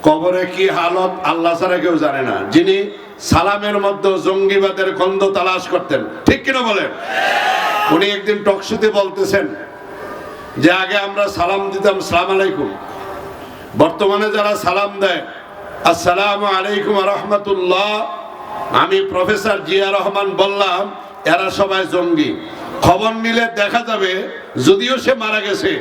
কবরে কি হালত আল্লাহ ছাড়া কেউ জানে না। যিনি সালামের মধ্যে জঙ্গিবাদের গন্ধ তালাশ করতেন, ঠিক কিনা বলেন? উনি একদিন টকশোতে বলতেছেন যে আগে আমরা সালাম দিতাম সালাম আলাইকুম, বর্তমানে যারা সালাম দেয় আসসালামু আলাইকুম ওয়া রাহমাতুল্লাহ, আমি প্রফেসর জিয়া রহমান বললাম এরা সবাই জঙ্গি। খবর নিলে দেখা যাবে, যদিও সে মারা গেছে,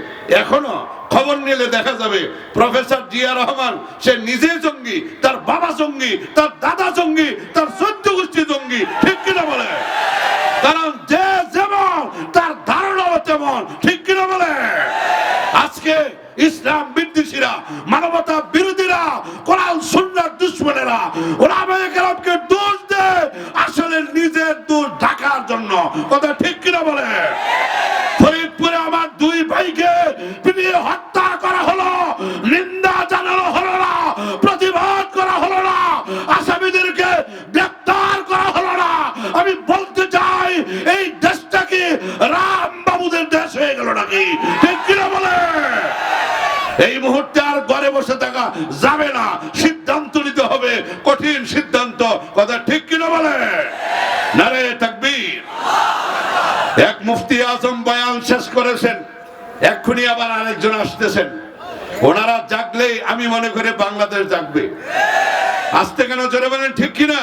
এখনো খবর নিলে দেখা যাবে প্রফেসর জিয়া রহমান সে নিজে জঙ্গি, তার বাবা জঙ্গি, তার দাদা জঙ্গি, তার 14 গোষ্ঠী জঙ্গি, ঠিক কিনা বলে? কারণ যে যেমন তার ধারণাও তেমন, ঠিক কিনা বলে? আজকে ইসলাম বিদ্বেষীরা, মানবতা বিরোধীরা, কোরআন সুন্নাহর দুশমনেরা ওলামায়ে কেরামকে দোষ দেয় আসলে নিজের দোষ ঢাকার জন্য। কথা ঠিক কিনা বলে? ফরিদপুরে আমার 2 ভাইকে পিটিয়ে হত্যা করা হলো, নিন্দা জানানো হলো না, প্রতিবাদ করা হলো না, আসামিদেরকে গ্রেফতার করা হলো না। আমি বলতে চাই এই দেশটা কি রামবাবুদের দেশ হয়ে গেল নাকি? ঠিক কিনা বলে? এই মুহূর্তে আর ঘরে বসে থাকা যাবে না, সিদ্ধান্ত নিতে হবে, কঠিন সিদ্ধান্ত। কথা ঠিক কিনা বলে? নারে তাকবীর। এক মুফতি আজম বয়ান শেষ করেছেন, এক্ষুনি আবার আরেকজন আসতেছেন। ওনারা জাগলেই আমি মনে করি বাংলাদেশ জাগবে। আসতে কেন জোরে বলেন, ঠিক কিনা?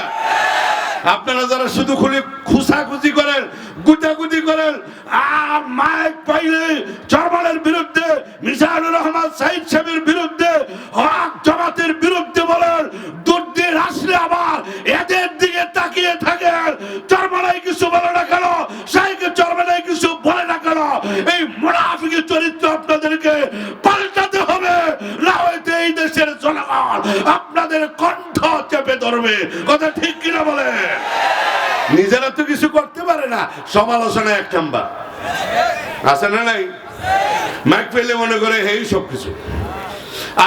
আপনারা যারা শুধু খুলি খুসাখুচি করেন, গুটাগুটি করেন, মাইক পাইলে চরমানের বিরুদ্ধে, মিজানুর রহমান সাইদ সাহেবের বিরুদ্ধে, হক জামাতের বিরুদ্ধে বলেন, দুর্দিন আসলে আবার এদের দিকে তাকিয়ে থাকেন। চরমানাই কিছু বলে না কেন, সাইকে চরমানাই কিছু বলে না কেন, এই মুনাফিকি চরিত্র আপনাদেরকে পাল্টাতে হবে, না হয়তো এই দেশের জনগণ আপনাদের কণ্ঠ চেপে ধরবে। কথা ঠিক কিনা বলে? নিজেরা তো কিছু করতে পারে না, সমালোচনা 1 নাম্বার আছে না নাই? মাইক পেলে মনে করে এই সব কিছু।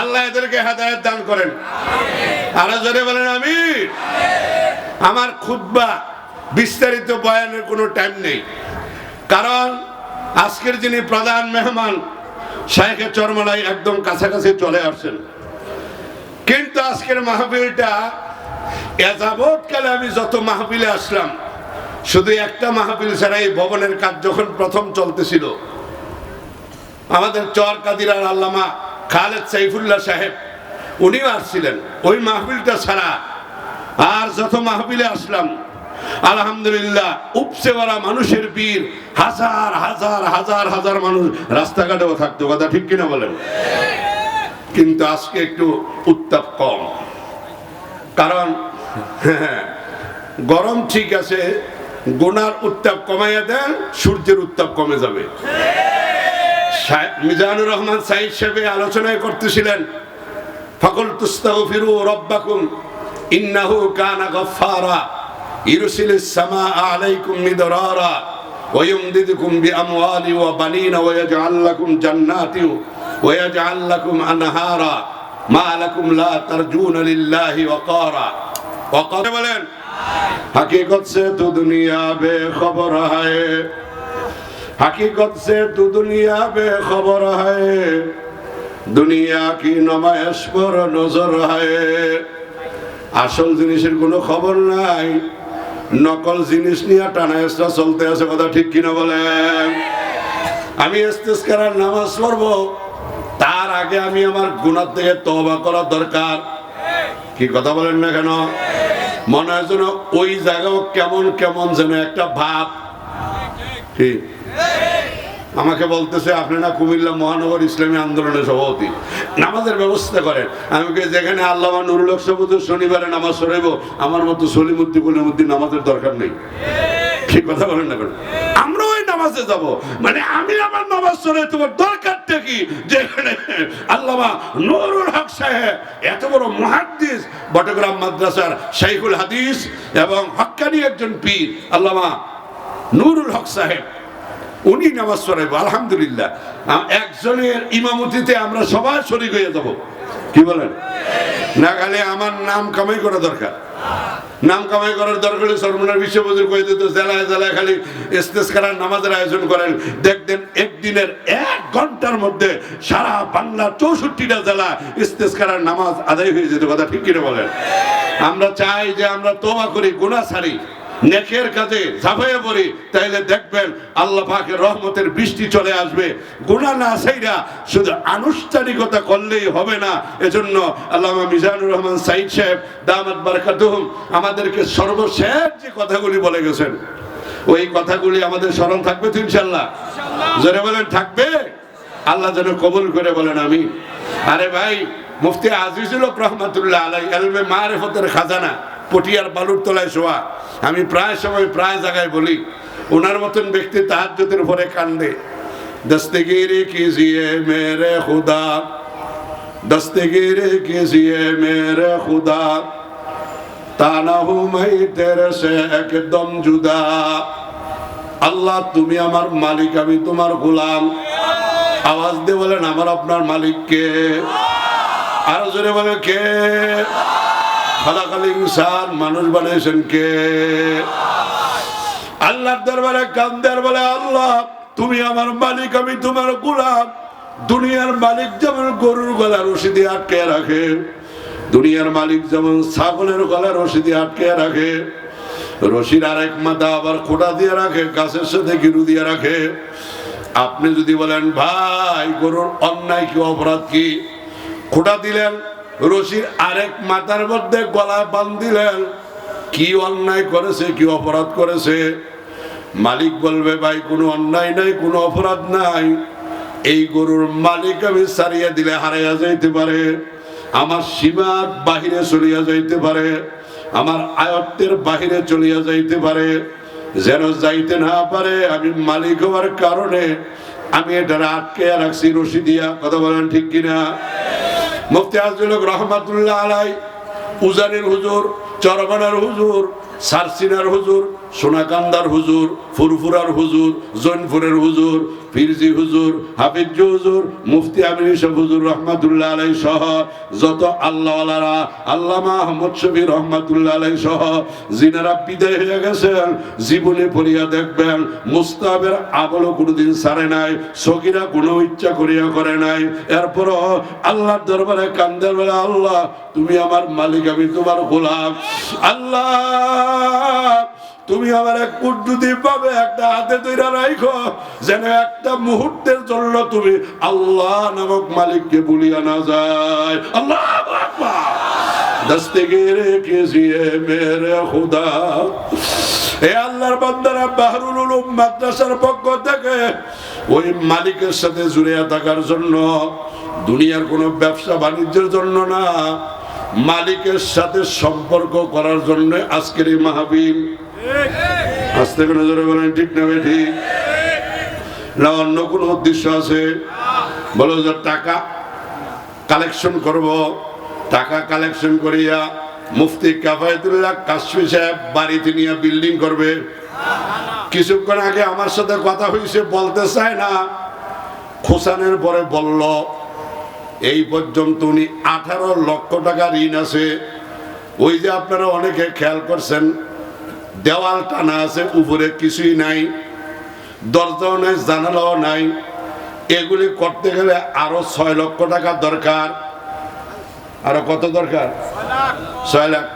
আল্লাহ এদেরকে হেদায়েত দান করেন। আর জোরে বলেন আমিন। আমার খুতবা বিস্তারিত বয়ানের কোনো টাইম নেই, কারণ আজকের যিনি প্রধান মেহমান শাইখে চরমনাই একদম কাছাকাছি চলে আসছেন। কিন্তু আজকের মাহফিলটা যাবৎকালে আমি যত মাহফিলে আসলাম, শুধু একটা মাহফিল ছাড়া এই ভবনের কাজ যখন প্রথম চলতেছিল, আমাদের চর কাদিরার আল্লামা খালেদ সাইফুল্লাহ সাহেব উনিও আসছিলেন। ওই মাহফিলটা ছাড়া আর যত মাহফিলে আসলাম আলহামদুলিল্লাহ উপচে পড়া মানুষের ভিড়, হাজার হাজার হাজার হাজার মানুষ রাস্তাঘাটেও থাকতো। কথা ঠিক কিনা বলেন? কিন্তু আজকে একটু উত্তাপ কম, কারণ গরম ঠিক আছে, গোনার উত্তাপ কমাইয়া দেন, সূর্যের উত্তাপ কমে যাবে। মিজানুর রহমান সাইদ সাহেব আলোচনায় করতেছিলেন, ফাকুলতু আস্তাগফিরু রাব্বাকুম ইন্নাহু কানা গাফফারা ইরসিলিস সামাআ আলাইকুম মিদরারা ওয়া ইউমদিদুকুম বিআমওয়ালি ওয়া বানিনা ওয়া ইয়াজআল লাকুম জান্নাতি ওয়া ইয়াজআল লাকুম আনহারা মা লাকুম লা তারজুনা লিল্লাহি ওয়াকারা। ওয়াকারা বলেন, हकीकत से तू दुनिया बेखबर है, हकीकत से तू दुनिया बेखबर है, दुनिया की नुमाइश पर नजर है। আসল জিনিসের কোনো খবর নাই, নকল জিনিস নিয়ে টানাহেসরা চলতে আছে। কথা ঠিক কিনা বলেন? আমি ইস্তেসকারের নামাজ পড়বো, তার আগে আমি আমার গুনাহ থেকে তওবা করা দরকার। কি কথা বলেন না কেন? মনে হয় যেন ওই জায়গাও কেমন কেমন যেন একটা ভাব। ঠিক আমাকে বলতেছে, আপনি না কুমিল্লা মহানগর ইসলামী আন্দোলনের সভাপতি, নামাজের ব্যবস্থা করেন। আমি যেখানে আল্লামা নুরুল হক সভাপতি শনিবারে নামাজ পড়াইবো, আমার মতো সলিমুদ্দিন কলিমুদ্দিন নামাজের দরকার নেই। ঠিক কথা বলেন না কেন? আমরা ওই নামাজে যাব, মানে আমি আমার নামাজ পড়াই, তোমার দরকারটা কি? যেখানে আল্লামা নুরুল হক সাহেব এত বড় মুহাদ্দিস, বটগ্রাম মাদ্রাসার শাইখুল হাদিস এবং হক্কানি একজন পীর আল্লামা নুরুল হক সাহেব, উনি নামাজ পড়াইবো। আলহামদুলিল্লাহ, একজনের ইমামতিতে আমরা সবাই শরীক হয়ে যাব। কি বলেন? না গেলে আমার নাম কামাই করা দরকার। নাম কামাই করার দরকার সরমনার বিশ্ববজুর কয়ে দিত জেলায় জেলায় খালি ইস্তেসকারার নামাজের আয়োজন করেন, দেখতেন একদিনের 1 ঘন্টার মধ্যে সারা বাংলা 64টা জেলা ইস্তেসকারার নামাজ আদায় হয়ে যেত। কথা ঠিক কিনা বলেন? আমরা চাই যে আমরা তওবা করি, গুনাহ ছাড়ি, নেকের কাজে ঝাঁপিয়ে পড়ি, তাইলে দেখবেন আল্লাহ পাকের রহমতের বৃষ্টি চলে আসবে। গুনাহ না ছাইরা শুধু আনুষ্ঠানিকতা করলেই হবে না। এজন্য আল্লামা মিজানুর রহমান সাইদ সাহেব দামাত বারাকাতুহুম আমাদেরকে সর্বশেষ যে কথাগুলি বলে গেছেন, ওই কথাগুলি আমাদের স্মরণ থাকবে তো ইনশাআল্লাহ? জোরে বলেন থাকবে? আল্লাহ যেন কবুল করে বলেন আমিন। আরে ভাই, মুফতি আজিজুল হক রহমাতুল্লাহ আলাইহি ইলমে মারিফতের খাজানা, পটিয়ার বালুর তলায় শোয়া। আমি প্রায় সময় প্রায় জায়গায় বলি, ওনার মতন ব্যক্তি তাহাজ্জুদের পরে কান্দে, দস্তগিরি কিজিয়ে মেরে খুদা, দস্তগিরি কিজিয়ে মেরে খুদা, তা না হু মাই তেরে সে একদম জুদা। আল্লাহ তুমি আমার মালিক, আমি তোমার গোলাম। আওয়াজ দিয়ে বলেন আমার আপনার মালিক কে? আরো জোরে বলে কে? খালাকাল ইনসান, মানুষ বানিয়েছেন কে? আল্লাহর দরবারে কান্দার বলে আল্লাহ তুমি আমার মালিক, আমি তোমার গোলাম। দুনিয়ার মালিক যেমন গরুর গলা রশি দিয়ে আটকে রাখে, দুনিয়ার মালিক যেমন ছাগলের গলা রশি দিয়ে আটকে রাখে, রশির আরেক মাথা আবার খোঁটা দিয়ে রাখে, গাছের সাথে গিরু দিয়ে রাখে। আপনি যদি বলেন ভাই গরুর অন্যায় কি, অপরাধ কি, খোঁটা দিলেন, রশির আরেক মাথার মধ্যে গলা বাঁধিলেন, কি অন্যায় করেছে, কি অপরাধ করেছে? মালিক বলবে ভাই কোনো অন্যায় নাই, কোনো অপরাধ নাই। এই গরুর মালিক আমি ছাড়িয়ে দিলে হারাইয়া যাইতে পারে, আমার সীমার বাহিরে চলিয়া যাইতে পারে, আমার আয়ত্তের বাহিরে চলিয়া যাইতে পারে। যেন যাইতে না পারে, আমি মালিক হওয়ার কারণে আমি এটা আটকে রাখছি রশি দিয়া। কথা বলেন ঠিক কিনা? মুফতি আজিজুল হক রহমাতুল্লাহ আলাইহি উজানির হুজুর, চরমানার হুজুর, সারসিনার হুজুর, সোনাকান্দার হুজুর, ফুরফুরার হুজুর, জৈনপুরের হুজুর, ফিরজি হুজুর, হাফিজ হুজুর, মুফতি আমির ইসা হুজুর রহমাতুল্লাহ আলাইহি সহ যত আল্লাহওয়ালারা, আল্লামা আহমদ শফি রহমাতুল্লাহ আলাইহি সহ যিনারা বিদায় হয়ে গেছেন, জীবনে পড়িয়া দেখবেন মুস্তাহাবের আমলও কোনোদিন ছাড়ে নাই, সগীরা কোনো ইচ্ছা করিয়া করে নাই। এরপরও আল্লাহর দরবারে কান্দার বেলা আল্লাহ তুমি আমার মালিক, আমি তোমার গোলাম। আল্লাহ তুমি আমার এক কুদ্দুতি পাবে একটা হাতে তৈরি রাখো, যেন একটা মুহূর্তের জন্য তুমি আল্লাহ নামক মালিককে ভুলিয়া না যায়। আল্লাহু আকবার। দস্তগিরে কিজিয়ে মেরে খুদা। হে আল্লাহর বান্দারা, বাহরুল উলুম মাদ্রাসার পক্ষ থেকে ওই মালিকের সাথে জুড়িয়া থাকার জন্য, দুনিয়ার কোনো ব্যবসা বাণিজ্যের জন্য না, মালিকের সাথে সম্পর্ক করার জন্য আজকের এই মাহফিল। আস্তে করে নজরে বলেন ঠিক না ঠিক না? অন্য কোন উদ্দেশ্য আছে? বলো যে টাকা কালেকশন করব, টাকা কালেকশন করিয়া মুফতি কাফায়েতুল্লাহ কাশফি সাহেব বাড়িতে নিয়ে বিল্ডিং করবে। কিছুক্ষণ আগে আমার সাথে কথা হয়েছে, বলতে চায় না, খোসানের পরে বলল এই পর্যন্ত উনি 18 লক্ষ টাকা ঋণ আছে। ওই যে আপনারা অনেকে খেয়াল করছেন, দেওয়াল টানা আছে, উপরে কিছুই নাই, দরজাও নাই, জানালাও নাই। এগুলি করতে গেলে আরো 6 লক্ষ টাকা দরকার। আরো কত দরকার? 6 লাখ।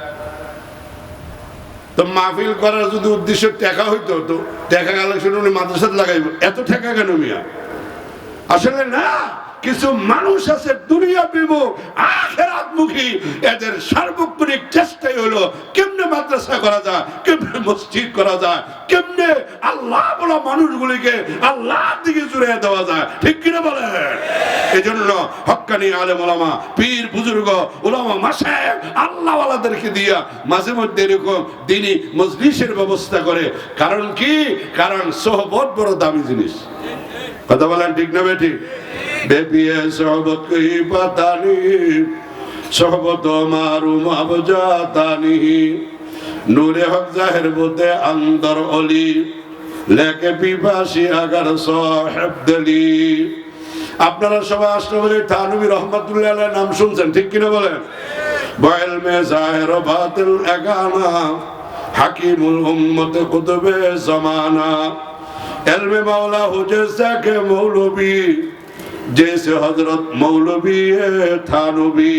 তো মাহফিল করার যদি উদ্দেশ্য টাকা হইতো, তো টাকা কালেকশন উনি মাদ্রাসাতে লাগাইব, এত টাকা কেন মিয়া? আসলে না, কিছু মানুষ আছে দুনিয়া বিমুখ, আখিরাতমুখী, এদের সার্বক্ষণিক চেষ্টাই হলো কেমনে মাদ্রাসা করা যায়, কেমনে মসজিদ করা যায়, কেমনে আল্লাহ বলা মানুষগুলিকে আল্লাহর দিকে জুড়ে দেওয়া যায়। ঠিক কিনা বলেন? এই জন্য হক্কানি আলেম ওলামা, পীর বুজুর্গ, ওলামা মাশায়েখ আল্লাহওয়ালাদেরকে দিয়া মাঝে মধ্যে এরকম দিনী মজলিসের ব্যবস্থা করে। কারণ কি? কারণ সোহবত বড় দামি জিনিস। কথা বলেন ঠিক না বেঠিক? বেপিয়ে সোহবত কহি পাতানি, সোহবত মারুম আবজাতানি, নূরে হক জাহের বোতে আন্দর অলি, লেকে পিপাসি আগার সাহেব দলি। আপনারা সবাই আশরাফ আলী থানভী রহমাতুল্লাহ আলাইহির নাম শুনছেন, ঠিক কিনা বলেন? বইলমে জাহির ও বাতিল একানা, হাকিমুল উম্মত কুতুবে জামানা। ইলমে মাওলা হো জैसा के मौलवी, जैसे हजरत मौलवी थानवी।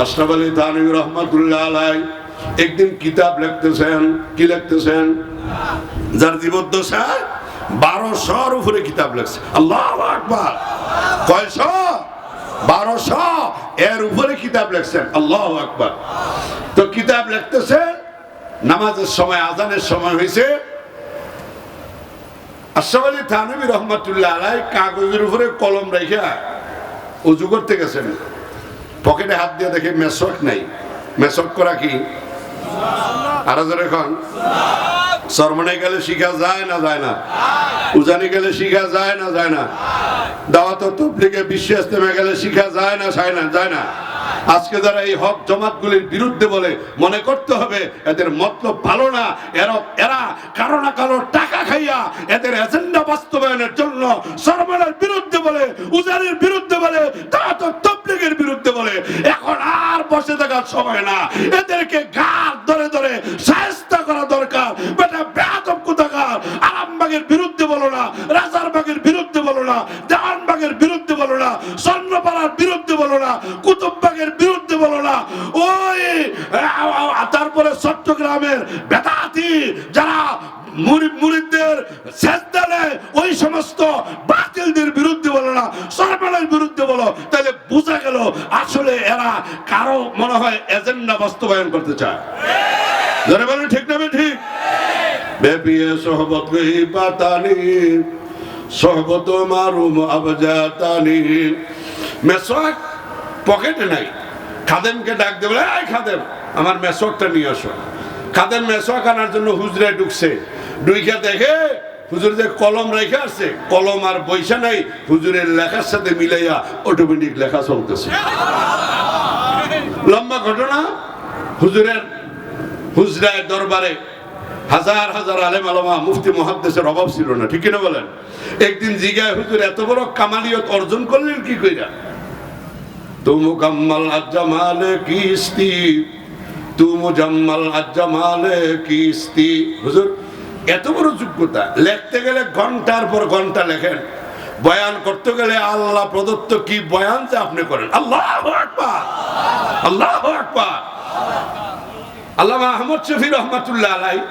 আশরাফ আলী থানভী রহমাতুল্লাহ আলাইহি একদিন কিতাব লিখতেছেন। কি লিখতেছেন? যার জীবদ্দশা 1200 উপরে কিতাব লিখছে। আল্লাহু আকবার। কয়শো? 1200 এর উপরে কিতাব লিখছেন। আল্লাহু আকবার। তো কিতাব লিখতেছে, নামাজের সময়, আযানের সময় হয়েছে। আশরাফ আলী থানভী রহমাতুল্লাহ আলাইহি কাগজের উপরে কলম রেখে ওযু করতে গেছেন। পকেটে হাত দিয়ে দেখে মেসওয়াক নাই। মেসওয়াক করা কি? আর জোরে কোন? সরমনে গেলে শিখা যায় না যায় না? উজানি গেলে শিখা যায় না যায় না? দাওয়াত ও তাবলীগে বিশ্ব ইজতেমা গেলে শিখা যায় না যায় না? আজকে যারা এই হক জমাতগুলির বিরুদ্ধে বলে, মনে করতে হবে এদের মতলব ভালো না। এরা কারো না কারো টাকা খাইয়া এদের এজেন্ডা বাস্তবায়নের জন্য সরমনের বিরুদ্ধে বলে, উজানির বিরুদ্ধে বলে, দাওয়াত ও তাবলীগের বিরুদ্ধে বলে। এখন আর বসে থাকার সময় না, এদেরকে ঘাড় ধরে ধরে শায়েস্তা করা দরকার। বেটা বেয়াদব কোথাকার! আরামবাগের বিরুদ্ধে বলো না, রাজারবাগের বিরুদ্ধে বলো না, দেওয়ানবাগের বিরুদ্ধে বলো না, স্বর্ণপাড়ার বিরুদ্ধে বলো না, কুতুববাগের বিরুদ্ধে বলো না। ওই তারপরে চট্টগ্রামের বেদাতি যারা মুরিদদের সেজদা দেয়, ওই সমস্ত বাতিলদের বিরুদ্ধে বলো না, সরমানের বিরুদ্ধে বলো। তাহলে বোঝা গেল আসলে এরা কারো মনে হয় এজেন্ডা বাস্তবায়ন করতে চায়। যারা বলেন ঠিক না? ঠিক। বেপিয়ে সোহবত গই পাতানি, সোহবত মারুম আবজাতানি। মেসওয়াক পকেটে নাই। খাদেমকে ডাক দেবে, এই খাদেম আমার মেসওয়াকটা নিয়ে আসো। খাদেম মেসওয়াক আনার জন্য হুজরায় ঢুকছে। ঢুইকা দেখে হুজুর যে কলম রেখে আসছে, কলম আর বইসা নাই, হুজুরের লেখার সাথে মিলাইয়া অটোমেটিক লেখা চলতেছে। লম্বা ঘটনা। হুজুরের হুজরায় দরবারে হাজার হাজার আলেম আলেমা, মুফতি মুহাদ্দিসের অভাব ছিল না। ঠিক কিনা বলেন? একদিন জিগায়, হুজুর এত বড় কামালিয়ত অর্জন করলেন কি কইরা? তু মুকাম্মাল আজ-জামালে কিস্তি, তু মুজাম্মাল আজ-জামালে কিস্তি। হুজুর এত বড় যোগ্যতা, লিখতে গেলে ঘন্টার পর ঘন্টা লেখেন, বয়ান করতে গেলে আল্লাহ প্রদত্ত কি বয়ান যে আপনি করেন। আল্লাহু আকবার, আল্লাহু আকবার। আল্লামা আহমদ শফি রহমাতুল্লাহ আলাইহি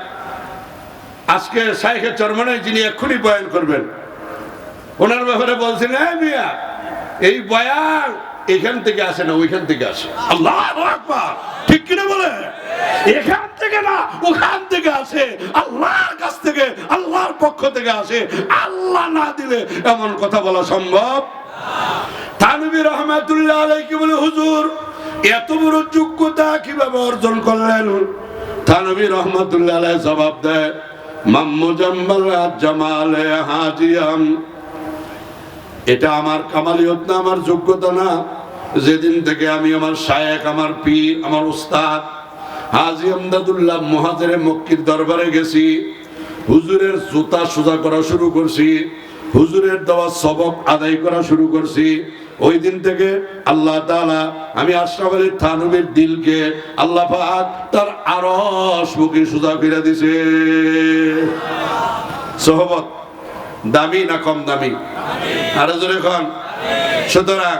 আজকে শাইখে চরমনে, যিনি এক্ষুনি বয়ান করবেন, ওনার ব্যাপারে বলছেন, এই মিয়া এই বয়ান এখান থেকে আসে না, ওইখান থেকে আসে। আল্লাহু আকবার। ঠিক কিনা বলে? এখান থেকে না, ওখান থেকে আসে, আল্লাহর কাছ থেকে, আল্লাহর পক্ষ থেকে আসে। আল্লাহ না দিলে এমন কথা বলা সম্ভব? থানভী রহমাতুল্লাহ আলাইহি কি বলে, হুজুর এত বড় যোগ্যতা কিভাবে অর্জন করলেন? থানভী রহমাতুল্লাহ আলাইহি জবাব দেয়, মামুজাম্মাল জামালে হাজিয়াম। এটা আমার কামালিয়ত না, আমার যোগ্যতা না। যেদিন থেকে আমি আমার শায়েখ, আমার পীর, আমার উস্তাদ হাজী আমদাদুল্লাহ মুহাজিরে মক্কির দরবারে গেছি, হুজুরের জুতা সোজা করা শুরু করছি, হুজুরের দেওয়া সবক আদায় করা শুরু করছি। ওই দিন থেকে আল্লাহ তাআলা আমি আশরাফ আলী থানভীর দিলকে আল্লাহ পাক তার আরশ মুখে সোজা করে দিয়েছে। সোহবত দামি না কম দামি? আরো জোরে কোন? সুতরাং